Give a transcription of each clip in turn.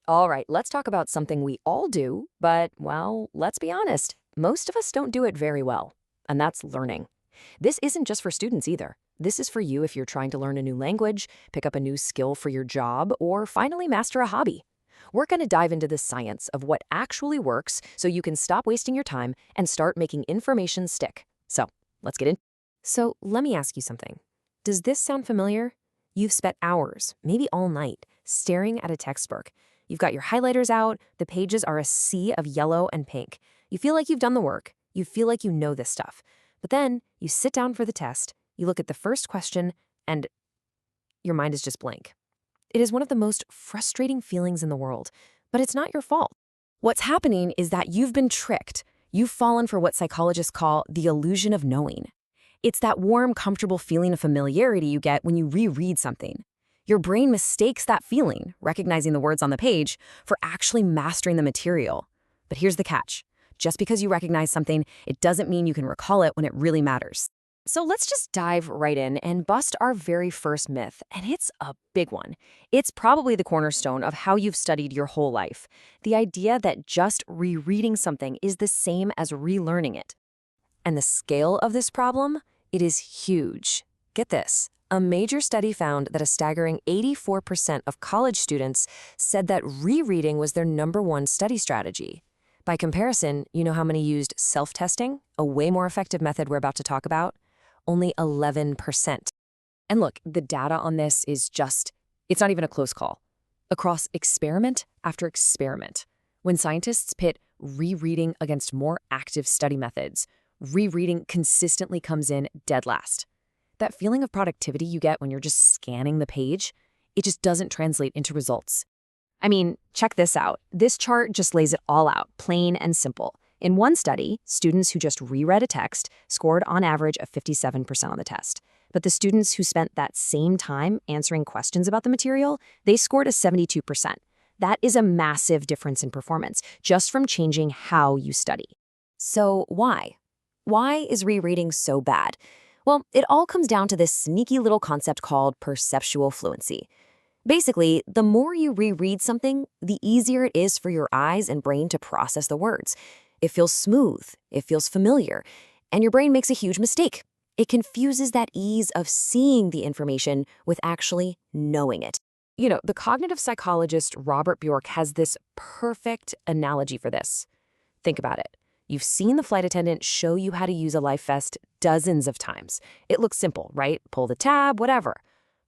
All right, let's talk about something we all do, but, well, let's be honest, most of us don't do it very well, and that's learning. This isn't just for students either. This is for you if you're trying to learn a new language, pick up a new skill for your job, or finally master a hobby. We're going to dive into the science of what actually works so you can stop wasting your time and start making information stick. So, let's get in. So, let me ask you something. Does this sound familiar? You've spent hours, maybe all night, staring at a textbook. You've got your highlighters out, the pages are a sea of yellow and pink. You feel like you've done the work, you feel like you know this stuff. But then you sit down for the test, you look at the first question, and your mind is just blank. It is one of the most frustrating feelings in the world, but it's not your fault. What's happening is that you've been tricked. You've fallen for what psychologists call the illusion of knowing. It's that warm, comfortable feeling of familiarity you get when you reread something. Your brain mistakes that feeling, recognizing the words on the page, for actually mastering the material. But here's the catch. Just because you recognize something, it doesn't mean you can recall it when it really matters. So let's just dive right in and bust our very first myth, and it's a big one. It's probably the cornerstone of how you've studied your whole life. The idea that just rereading something is the same as relearning it. And the scale of this problem? It is huge. Get this. A major study found that a staggering 84% of college students said that rereading was their #1 study strategy. By comparison, you know how many used self-testing, a way more effective method we're about to talk about? Only 11%. And look, the data on this is it's not even a close call. Across experiment after experiment, when scientists pit rereading against more active study methods, rereading consistently comes in dead last. That feeling of productivity you get when you're just scanning the page, it just doesn't translate into results. I mean, check this out. This chart just lays it all out, plain and simple. In one study, students who just reread a text scored on average a 57% on the test. But the students who spent that same time answering questions about the material, they scored a 72%. That is a massive difference in performance, just from changing how you study. So why? Why is rereading so bad? Well, it all comes down to this sneaky little concept called perceptual fluency. Basically, the more you reread something, the easier it is for your eyes and brain to process the words. It feels smooth, it feels familiar, and your brain makes a huge mistake. It confuses that ease of seeing the information with actually knowing it. You know, the cognitive psychologist Robert Bjork has this perfect analogy for this. Think about it. You've seen the flight attendant show you how to use a life vest dozens of times. It looks simple, right? Pull the tab, whatever.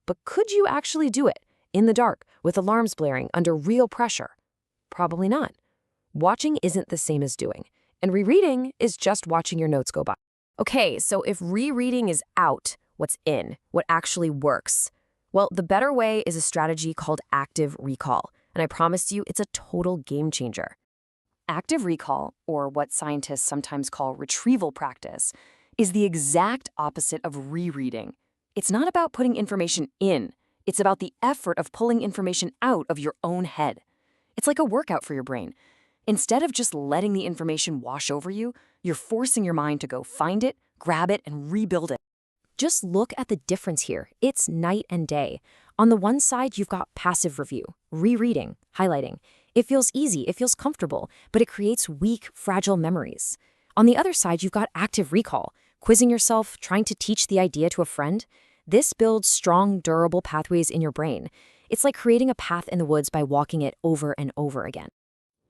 But could you actually do it in the dark with alarms blaring under real pressure? Probably not. Watching isn't the same as doing, and rereading is just watching your notes go by. Okay, so if rereading is out, what's in? What actually works? Well, the better way is a strategy called active recall, and I promise you it's a total game changer. Active recall, or what scientists sometimes call retrieval practice, is the exact opposite of rereading. It's not about putting information in. It's about the effort of pulling information out of your own head. It's like a workout for your brain. Instead of just letting the information wash over you, you're forcing your mind to go find it, grab it, and rebuild it. Just look at the difference here. It's night and day. On the one side, you've got passive review, rereading, highlighting. It feels easy, it feels comfortable, but it creates weak, fragile memories. On the other side, you've got active recall, quizzing yourself, trying to teach the idea to a friend. This builds strong, durable pathways in your brain. It's like creating a path in the woods by walking it over and over again.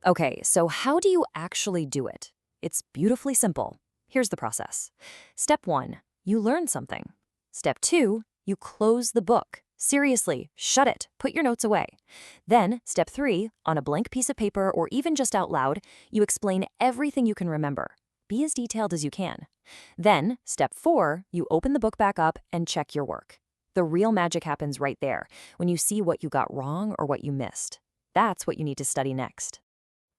Okay, so how do you actually do it? It's beautifully simple. Here's the process. Step 1, you learn something. Step 2, you close the book. Seriously, shut it. Put your notes away. Then, step 3, on a blank piece of paper or even just out loud, you explain everything you can remember. Be as detailed as you can. Then, step 4, you open the book back up and check your work. The real magic happens right there, when you see what you got wrong or what you missed. That's what you need to study next.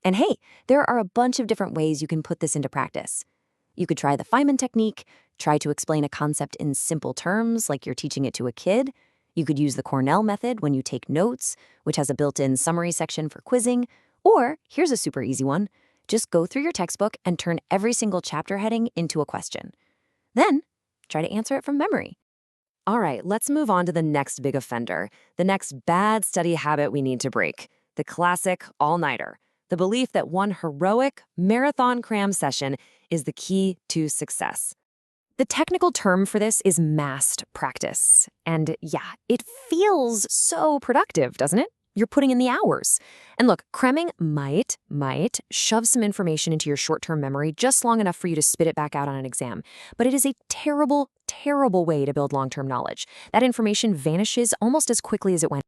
And hey, there are a bunch of different ways you can put this into practice. You could try the Feynman technique, try to explain a concept in simple terms like you're teaching it to a kid. You could use the Cornell method when you take notes, which has a built-in summary section for quizzing. Or, here's a super easy one. Just go through your textbook and turn every single chapter heading into a question. Then, try to answer it from memory. All right, let's move on to the next big offender, the next bad study habit we need to break, the classic all-nighter, the belief that one heroic marathon cram session is the key to success. The technical term for this is massed practice. And yeah, it feels so productive, doesn't it? You're putting in the hours. And look, cramming might shove some information into your short-term memory just long enough for you to spit it back out on an exam. But it is a terrible, terrible way to build long-term knowledge. That information vanishes almost as quickly as it went.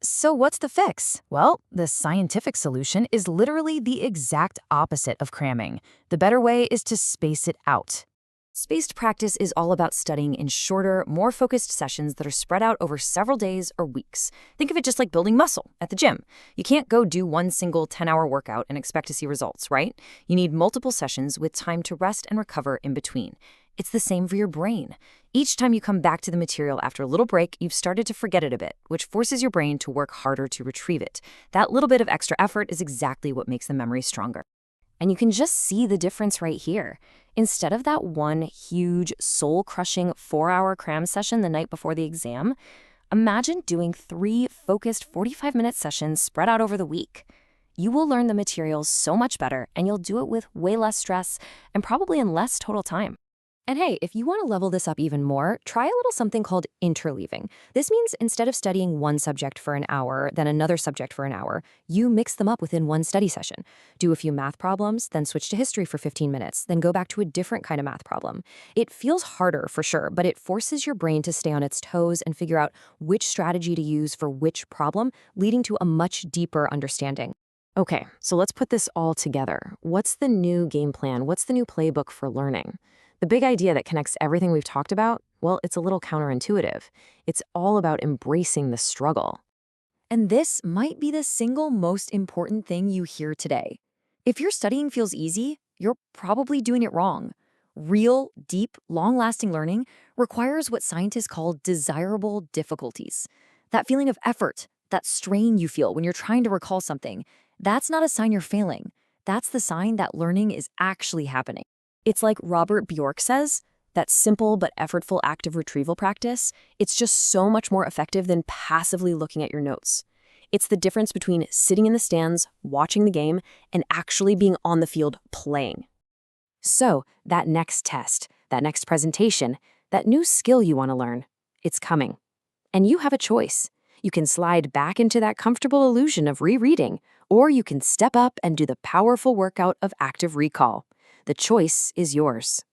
So what's the fix? Well, the scientific solution is literally the exact opposite of cramming. The better way is to space it out. Spaced practice is all about studying in shorter, more focused sessions that are spread out over several days or weeks. Think of it just like building muscle at the gym. You can't go do one single 10-hour workout and expect to see results, right? You need multiple sessions with time to rest and recover in between. It's the same for your brain. Each time you come back to the material after a little break, you've started to forget it a bit, which forces your brain to work harder to retrieve it. That little bit of extra effort is exactly what makes the memory stronger. And you can just see the difference right here. Instead of that one huge, soul-crushing 4-hour cram session the night before the exam, imagine doing 3 focused 45-minute sessions spread out over the week. You will learn the materials so much better, and you'll do it with way less stress and probably in less total time. And hey, if you want to level this up even more, try a little something called interleaving. This means instead of studying one subject for an hour, then another subject for an hour, you mix them up within one study session. Do a few math problems, then switch to history for 15 minutes, then go back to a different kind of math problem. It feels harder for sure, but it forces your brain to stay on its toes and figure out which strategy to use for which problem, leading to a much deeper understanding. Okay, so let's put this all together. What's the new game plan? What's the new playbook for learning? The big idea that connects everything we've talked about, well, it's a little counterintuitive. It's all about embracing the struggle. And this might be the single most important thing you hear today. If your studying feels easy, you're probably doing it wrong. Real, deep, long-lasting learning requires what scientists call desirable difficulties. That feeling of effort, that strain you feel when you're trying to recall something, that's not a sign you're failing. That's the sign that learning is actually happening. It's like Robert Bjork says, that simple but effortful active retrieval practice, it's just so much more effective than passively looking at your notes. It's the difference between sitting in the stands, watching the game, and actually being on the field playing. So, that next test, that next presentation, that new skill you want to learn, it's coming. And you have a choice. You can slide back into that comfortable illusion of rereading, or you can step up and do the powerful workout of active recall. The choice is yours.